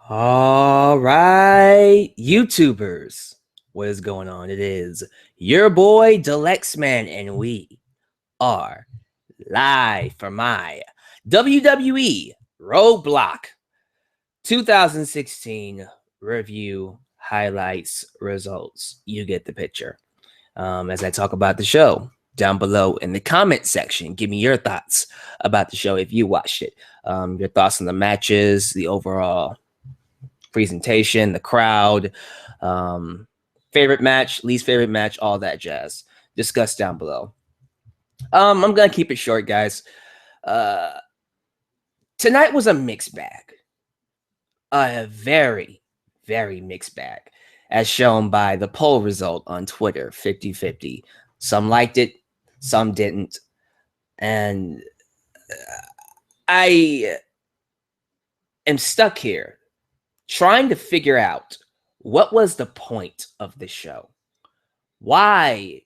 All right, YouTubers, what is going on? It is your boy Delexman, and we are live for my WWE Roadblock 2016 review highlights results. You get the picture. As I talk about the show down below in the comment section, give me your thoughts about the show if you watched it. Your thoughts on the matches, the overall presentation, the crowd, favorite match, least favorite match, all that jazz. Discuss down below. I'm gonna keep it short, guys. Tonight was a mixed bag, a very, very mixed bag, as shown by the poll result on Twitter, 50-50. Some liked it, some didn't, and I am stuck here trying to figure out what was the point of this show. Why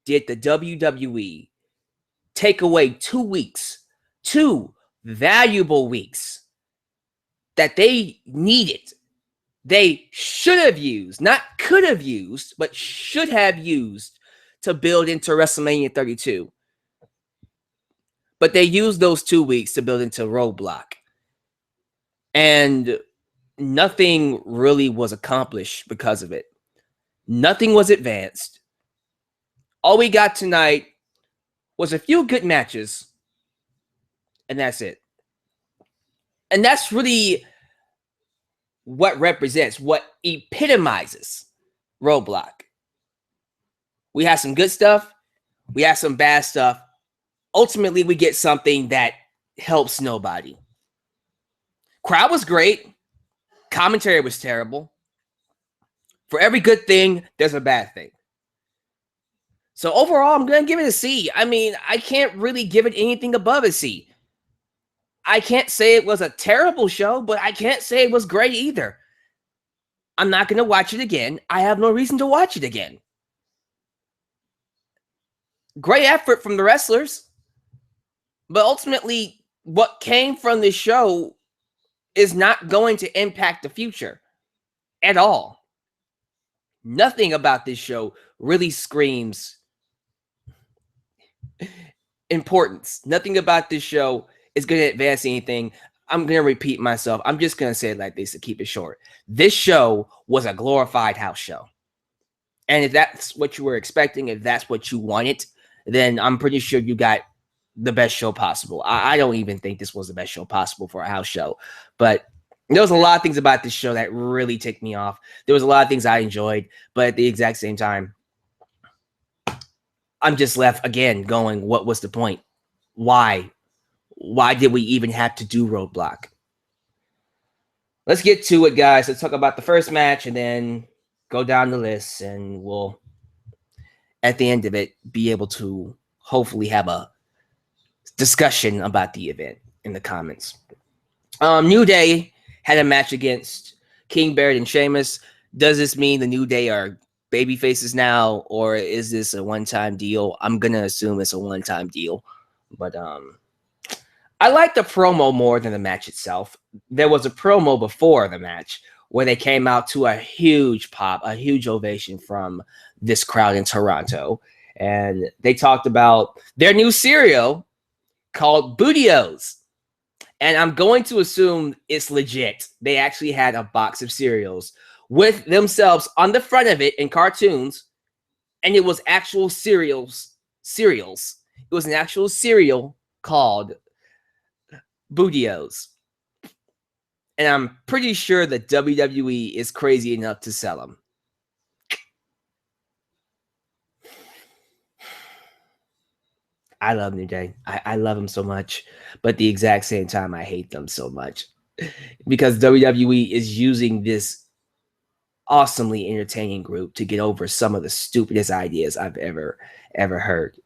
did the WWE take away 2 weeks, 2 valuable weeks that they needed? They should have used, not could have used, but should have used to build into WrestleMania 32. But they used those 2 weeks to build into Roadblock. And nothing really was accomplished because of it. Nothing was advanced. All we got tonight was a few good matches, and that's it. And that's really what represents, what epitomizes Roadblock. We have some good stuff. We have some bad stuff. Ultimately, we get something that helps nobody. Crowd was great. Commentary was terrible. For every good thing, there's a bad thing. So overall, I'm going to give it a C. I mean, I can't really give it anything above a C. I can't say it was a terrible show, but I can't say it was great either. I'm not going to watch it again. I have no reason to watch it again. Great effort from the wrestlers. But ultimately, what came from this show is not going to impact the future at all. Nothing about this show really screams importance. Nothing about this show is going to advance anything. I'm going to repeat myself. I'm just going to say it like this to keep it short. This show was a glorified house show. And if that's what you were expecting, if that's what you wanted, then I'm pretty sure you got the best show possible. I don't even think this was the best show possible for a house show. But there was a lot of things about this show that really ticked me off. There was a lot of things I enjoyed. But at the exact same time, I'm just left again going, what was the point? Why? Why did we even have to do Roadblock? Let's get to it, guys. Let's talk about the first match and then go down the list. And we'll, at the end of it, be able to hopefully have a discussion about the event in the comments. New Day had a match against King Barrett and Sheamus. Does this mean the New Day are baby faces now, or is this a one-time deal? I'm gonna assume it's a one-time deal, but I like the promo more than the match itself. There was a promo before the match where they came out to a huge pop, a huge ovation from this crowd in Toronto, and they talked about their new cereal called Bootios. And I'm going to assume it's legit. They actually had a box of cereals with themselves on the front of it in cartoons, and it was actual cereals. It was an actual cereal called Bootios. And I'm pretty sure that WWE is crazy enough to sell them. I love New Day. I love them so much. But at the exact same time, I hate them so much. Because WWE is using this awesomely entertaining group to get over some of the stupidest ideas I've ever heard.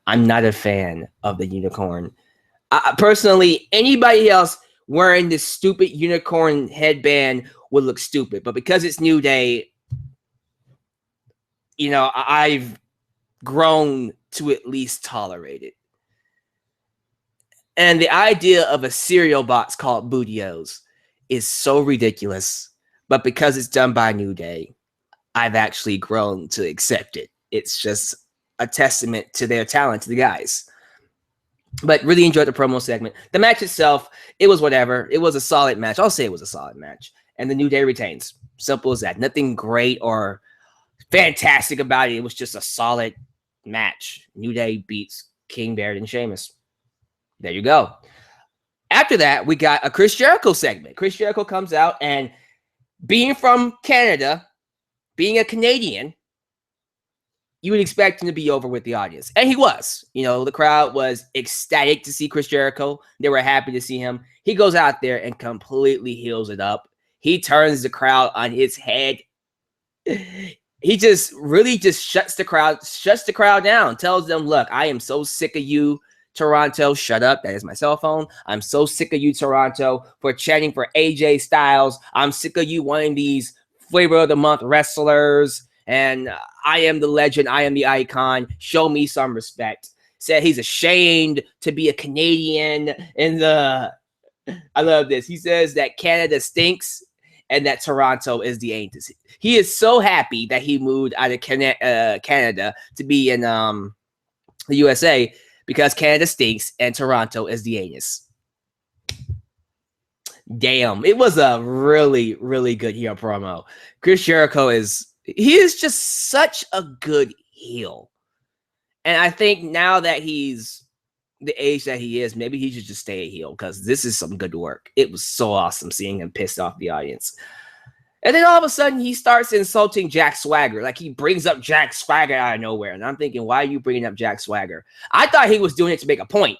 I'm not a fan of the unicorn. Personally, anybody else wearing this stupid unicorn headband would look stupid. But because it's New Day, you know, I've grown to at least tolerate it. And the idea of a cereal box called Bootios is so ridiculous, but because it's done by New Day, I've actually grown to accept it. It's just a testament to their talent, to the guys. But really enjoyed the promo segment. The match itself, it was whatever. It was a solid match. I'll say it was a solid match. And the New Day retains. Simple as that. Nothing great or fantastic about it. It was just a solid match. New Day beats King, Barrett, and Sheamus. There you go. After that, we got a Chris Jericho segment. Chris Jericho comes out, and being from Canada, being a Canadian, you would expect him to be over with the audience. And he was. You know, the crowd was ecstatic to see Chris Jericho. They were happy to see him. He goes out there and completely heals it up. He turns the crowd on his head. He just shuts the crowd down, tells them, look, I am so sick of you, Toronto. Shut up. That is my cell phone. I'm so sick of you, Toronto, for chanting for AJ Styles. I'm sick of you wanting these Flavor of the Month wrestlers. And I am the legend. I am the icon. Show me some respect. Said he's ashamed to be a Canadian. And I love this. He says that Canada stinks and that Toronto is the anus. He is so happy that he moved out of Canada to be in the USA because Canada stinks and Toronto is the anus. Damn. It was a really, really good heel promo. Chris Jericho is just such a good heel. And I think now that he's the age that he is, maybe he should just stay a heel because this is some good work. It was so awesome seeing him pissed off the audience. And then all of a sudden he starts insulting Jack Swagger. Like he brings up Jack Swagger out of nowhere. And I'm thinking, why are you bringing up Jack Swagger? I thought he was doing it to make a point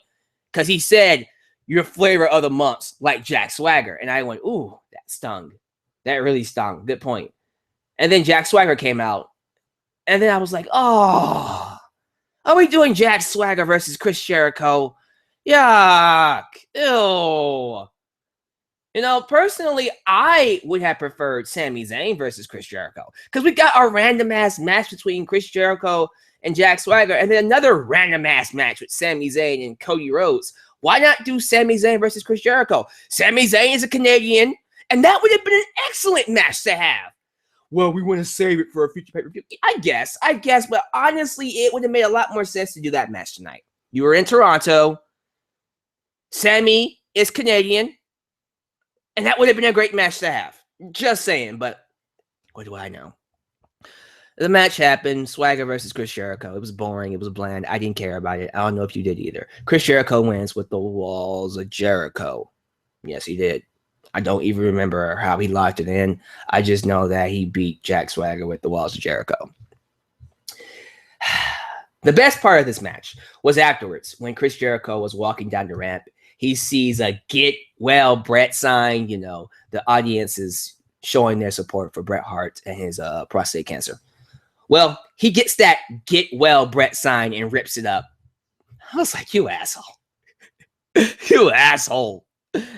because he said, your Flavor of the Months like Jack Swagger. And I went, ooh, that stung. That really stung. Good point. And then Jack Swagger came out. And then I was like, oh, are we doing Jack Swagger versus Chris Jericho? Yuck. Ew. You know, personally, I would have preferred Sami Zayn versus Chris Jericho. Because we got a random-ass match between Chris Jericho and Jack Swagger. And then another random-ass match with Sami Zayn and Cody Rhodes. Why not do Sami Zayn versus Chris Jericho? Sami Zayn is a Canadian. And that would have been an excellent match to have. Well, we want to save it for a future pay-per-view. I guess, but honestly, it would have made a lot more sense to do that match tonight. You were in Toronto. Sami is Canadian. And that would have been a great match to have. Just saying, but what do I know? The match happened. Swagger versus Chris Jericho. It was boring. It was bland. I didn't care about it. I don't know if you did either. Chris Jericho wins with the Walls of Jericho. Yes, he did. I don't even remember how he locked it in. I just know that he beat Jack Swagger with the Walls of Jericho. The best part of this match was afterwards when Chris Jericho was walking down the ramp. He sees a Get Well Brett sign. You know, the audience is showing their support for Bret Hart and his prostate cancer. Well, he gets that Get Well Brett sign and rips it up. I was like, you asshole. You asshole.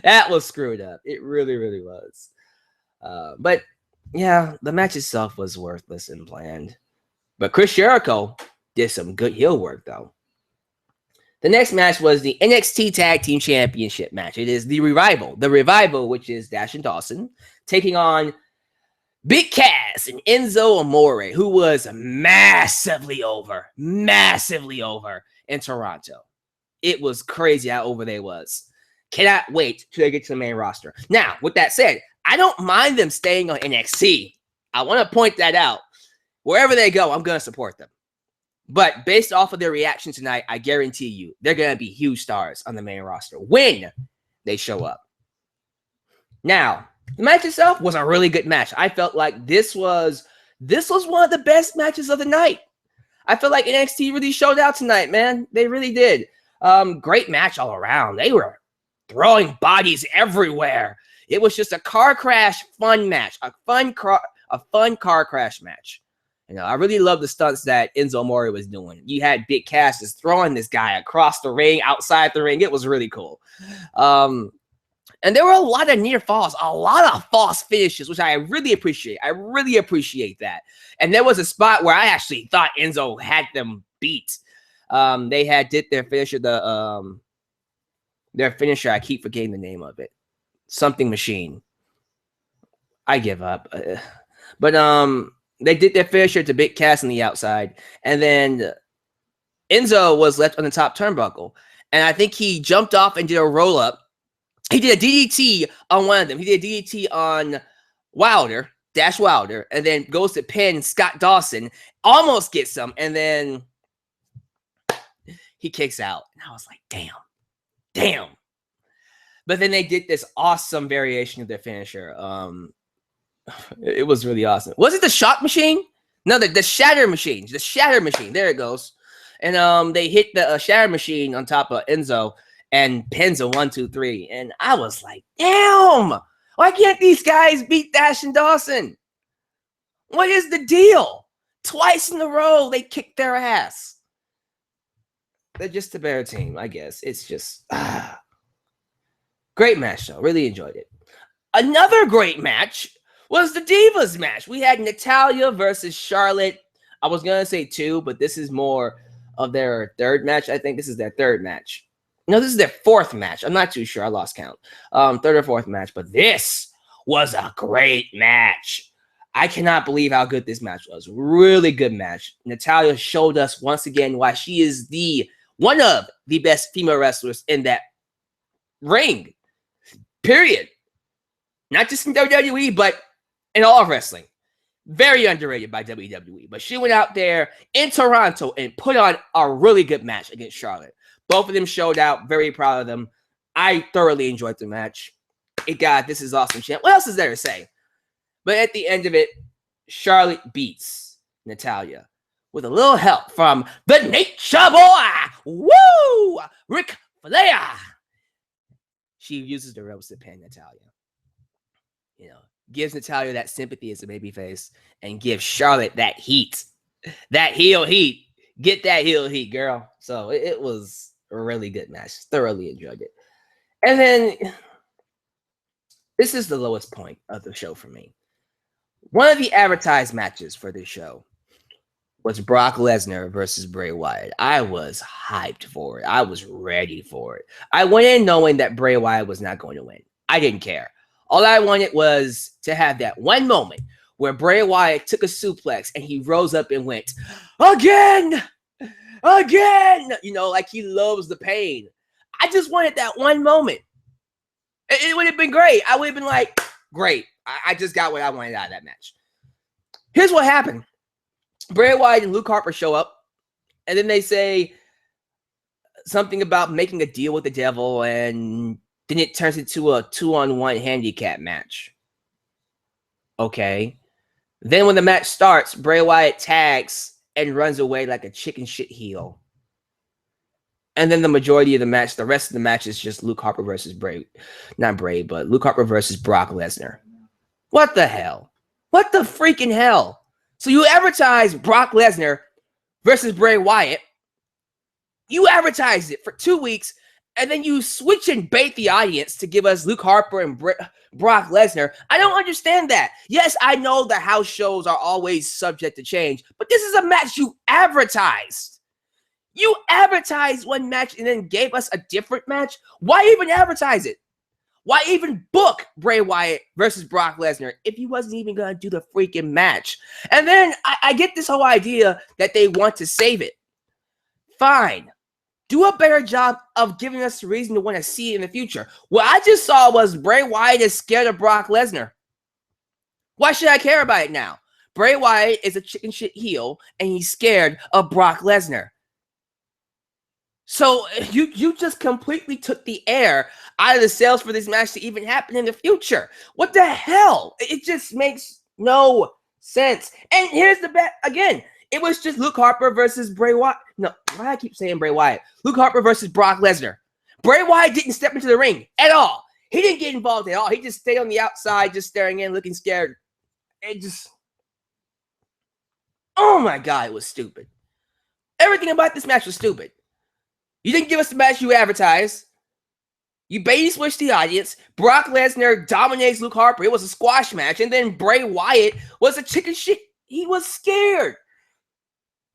That was screwed up. It really, really was. But yeah, the match itself was worthless and bland. But Chris Jericho did some good heel work, though. The next match was the NXT Tag Team Championship match. It is the Revival. The Revival, which is Dash and Dawson, taking on Big Cass and Enzo Amore, who was massively over in Toronto. It was crazy how over they was. Cannot wait till they get to the main roster. Now, with that said, I don't mind them staying on NXT. I want to point that out. Wherever they go, I'm going to support them. But based off of their reaction tonight, I guarantee you they're going to be huge stars on the main roster when they show up. Now, the match itself was a really good match. I felt like this was one of the best matches of the night. I feel like NXT really showed out tonight, man. They really did. Great match all around. They were throwing bodies everywhere. It was just a car crash fun match, a fun car crash match. You know, I really love the stunts that Enzo Amore was doing. You had Big Cass just throwing this guy across the ring, outside the ring. It was really cool. And there were a lot of near falls, a lot of false finishes, which I really appreciate. I really appreciate that. And there was a spot where I actually thought Enzo had them beat. They did their finisher, their finisher. I keep forgetting the name of it. Something machine. I give up. But they did their finisher to Big Cass on the outside, and then Enzo was left on the top turnbuckle, and I think he jumped off and did a roll up. He did a DDT on one of them. He did a DDT on Wilder, Dash Wilder, and then goes to pin Scott Dawson, almost gets him, and then he kicks out. And I was like, damn. But then they did this awesome variation of their finisher. It was really awesome. Was it the shock machine? No, the shatter machine. The shatter machine. There it goes. And they hit the shatter machine on top of Enzo and pins a 1, 2, 3. And I was like, damn! Why can't these guys beat Dash and Dawson? What is the deal? Twice in a row, they kicked their ass. They're just a better team, I guess. It's just great match, though. Really enjoyed it. Another great match was the Divas match. We had Natalya versus Charlotte. I was going to say 2, but this is more of their third match. I think this is their third match. No, this is their fourth match. I'm not too sure. I lost count. Third or fourth match. But this was a great match. I cannot believe how good this match was. Really good match. Natalya showed us once again why she is one of the best female wrestlers in that ring. Period. Not just in WWE, but in all of wrestling. Very underrated by WWE. But she went out there in Toronto and put on a really good match against Charlotte. Both of them showed out. Very proud of them. I thoroughly enjoyed the match. It got This Is Awesome champ. What else is there to say? But at the end of it, Charlotte beats Natalya with a little help from the Nature Boy. Woo! Ric Flair. She uses the ropes to pin Natalya. Gives Natalya that sympathy as a babyface and gives Charlotte that heat. That heel heat. Get that heel heat, girl. So it was a really good match. Thoroughly enjoyed it. And then this is the lowest point of the show for me. One of the advertised matches for this show was Brock Lesnar versus Bray Wyatt. I was hyped for it. I was ready for it. I went in knowing that Bray Wyatt was not going to win. I didn't care. All I wanted was to have that one moment where Bray Wyatt took a suplex and he rose up and went, again, like he loves the pain. I just wanted that one moment. It would have been great. I would have been like, great. I just got what I wanted out of that match. Here's what happened. Bray Wyatt and Luke Harper show up, and then they say something about making a deal with the devil, and then it turns into a 2-on-1 handicap match. Okay. Then when the match starts, Bray Wyatt tags and runs away like a chicken shit heel. And then the majority of the match, the rest of the match is just Luke Harper versus Bray. Not Bray, but Luke Harper versus Brock Lesnar. What the hell? What the freaking hell? So you advertise Brock Lesnar versus Bray Wyatt. You advertised it for 2 weeks, and then you switch and bait the audience to give us Luke Harper and Brock Lesnar. I don't understand that. Yes, I know the house shows are always subject to change, but this is a match you advertised. You advertised one match and then gave us a different match. Why even advertise it? Why even book Bray Wyatt versus Brock Lesnar if he wasn't even going to do the freaking match? And then I get this whole idea that they want to save it. Fine. Do a better job of giving us a reason to want to see it in the future. What I just saw was Bray Wyatt is scared of Brock Lesnar. Why should I care about it now? Bray Wyatt is a chicken shit heel, and he's scared of Brock Lesnar. So you just completely took the air out of the sales for this match to even happen in the future. What the hell? It just makes no sense. And here's the bet again. It was just Luke Harper versus Bray Wyatt. No, why do I keep saying Bray Wyatt? Luke Harper versus Brock Lesnar. Bray Wyatt didn't step into the ring at all. He didn't get involved at all. He just stayed on the outside, just staring in, looking scared. It just... Oh my God, it was stupid. Everything about this match was stupid. You didn't give us the match you advertised. You baby switched the audience. Brock Lesnar dominates Luke Harper. It was a squash match. And then Bray Wyatt was a chicken shit. He was scared.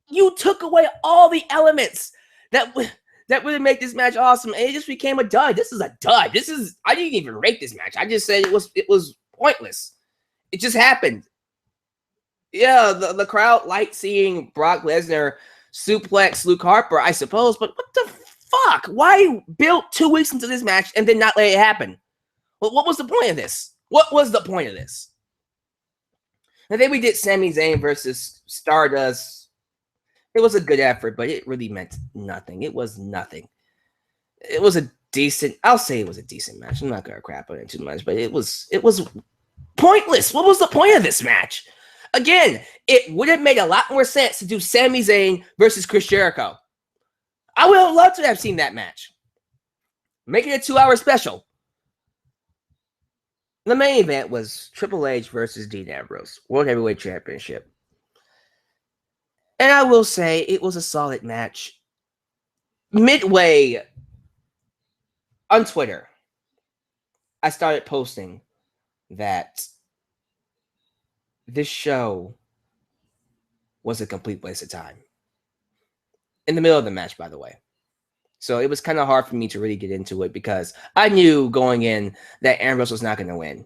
You took away all the elements that would make this match awesome. And it just became a dud. This is a dud. I didn't even rate this match. I just said it was pointless. It just happened. Yeah, the crowd liked seeing Brock Lesnar suplex Luke Harper, I suppose, but what the fuck? Why build 2 weeks into this match and then not let it happen? Well, what was the point of this? What was the point of this? And then we did Sami Zayn versus Stardust. It was a good effort, but it really meant nothing. It was nothing. It was a decent, I'll say it was a decent match. I'm not going to crap on it too much, but it was pointless. What was the point of this match? Again, it would have made a lot more sense to do Sami Zayn versus Chris Jericho. I would have loved to have seen that match. Make it a 2-hour special. The main event was Triple H versus Dean Ambrose, World Heavyweight Championship. And I will say it was a solid match. Midway on Twitter, I started posting that this show was a complete waste of time. In the middle of the match, by the way. So it was kind of hard for me to really get into it because I knew going in that Ambrose was not going to win.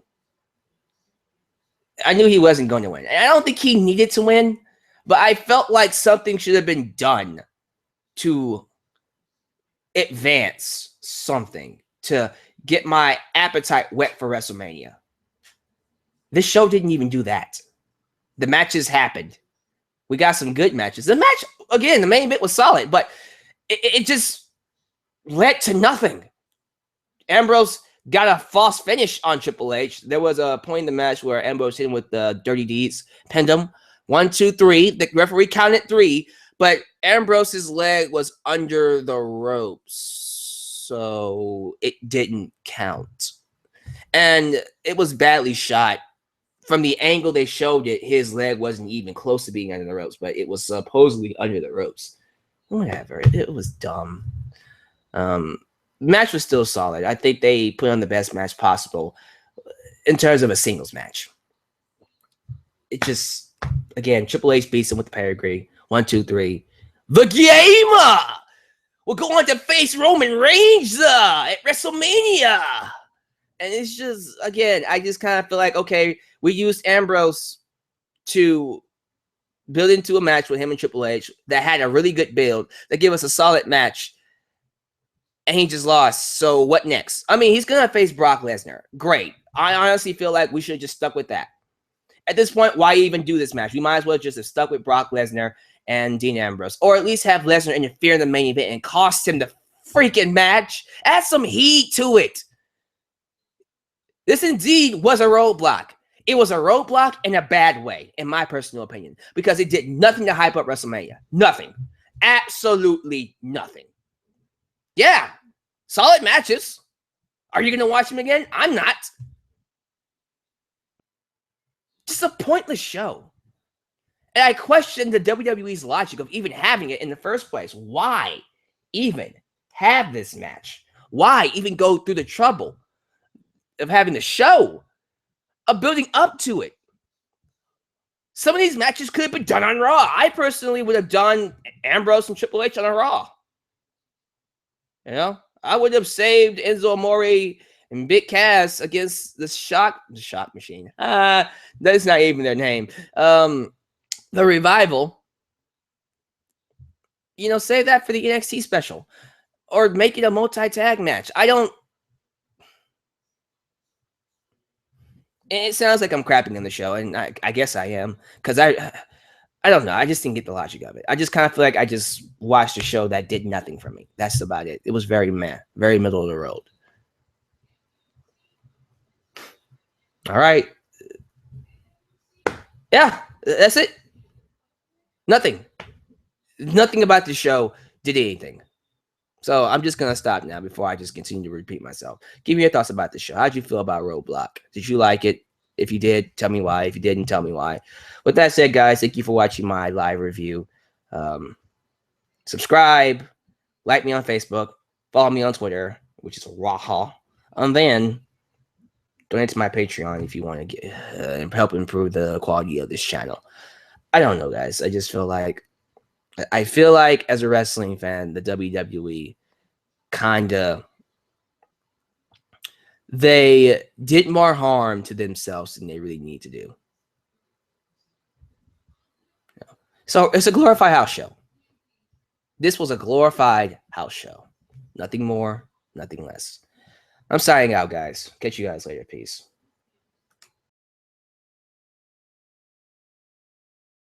I knew he wasn't going to win. And I don't think he needed to win, but I felt like something should have been done to advance something, to get my appetite wet for WrestleMania. This show didn't even do that. The matches happened. We got some good matches. The match, again, the main event was solid, but it just led to nothing. Ambrose got a false finish on Triple H. There was a point in the match where Ambrose hit him with the Dirty Deeds, pinned him. 1, 2, 3. The referee counted 3, but Ambrose's leg was under the ropes, so it didn't count. And it was badly shot. From the angle they showed it, his leg wasn't even close to being under the ropes, but it was supposedly under the ropes. Whatever. It was dumb. Match was still solid. I think they put on the best match possible in terms of a singles match. It just, again, Triple H beats him with the pedigree. 1, 2, 3. The Gamer will go on to face Roman Reigns at WrestleMania. And it's just, again, I just kind of feel like, okay, we used Ambrose to build into a match with him and Triple H that had a really good build, that gave us a solid match, and he just lost. So what next? I mean, he's going to face Brock Lesnar. Great. I honestly feel like we should have just stuck with that. At this point, why even do this match? We might as well just have stuck with Brock Lesnar and Dean Ambrose, or at least have Lesnar interfere in the main event and cost him the freaking match. Add some heat to it. This indeed was a roadblock. It was a roadblock in a bad way, in my personal opinion, because it did nothing to hype up WrestleMania. Nothing. Absolutely nothing. Yeah, solid matches. Are you going to watch them again? I'm not. Just a pointless show. And I question the WWE's logic of even having it in the first place. Why even have this match? Why even go through the trouble of having the show, of building up to it? Some of these matches could have been done on Raw. I personally would have done Ambrose and Triple H on a Raw. You know, I would have saved Enzo Amore and Big Cass against the Shock Machine. That's not even their name. The Revival. You know, save that for the NXT special, or make it a multi-tag match. It sounds like I'm crapping on the show, and I guess I am, because I don't know. I just didn't get the logic of it. I just kind of feel like I just watched a show that did nothing for me. That's about it. It was very meh, very middle of the road. All right. Yeah, that's it. Nothing about the show did anything. So I'm just going to stop now before I just continue to repeat myself. Give me your thoughts about the show. How'd you feel about Roadblock? Did you like it? If you did, tell me why. If you didn't, tell me why. With that said, guys, thank you for watching my live review. Subscribe, like me on Facebook, follow me on Twitter, which is Raha. And then donate to my Patreon if you want to get help improve the quality of this channel. I don't know, guys. I just feel like as a wrestling fan, the WWE they did more harm to themselves than they really need to do. So it's a glorified house show. This was a glorified house show. Nothing more, nothing less. I'm signing out, guys. Catch you guys later. Peace.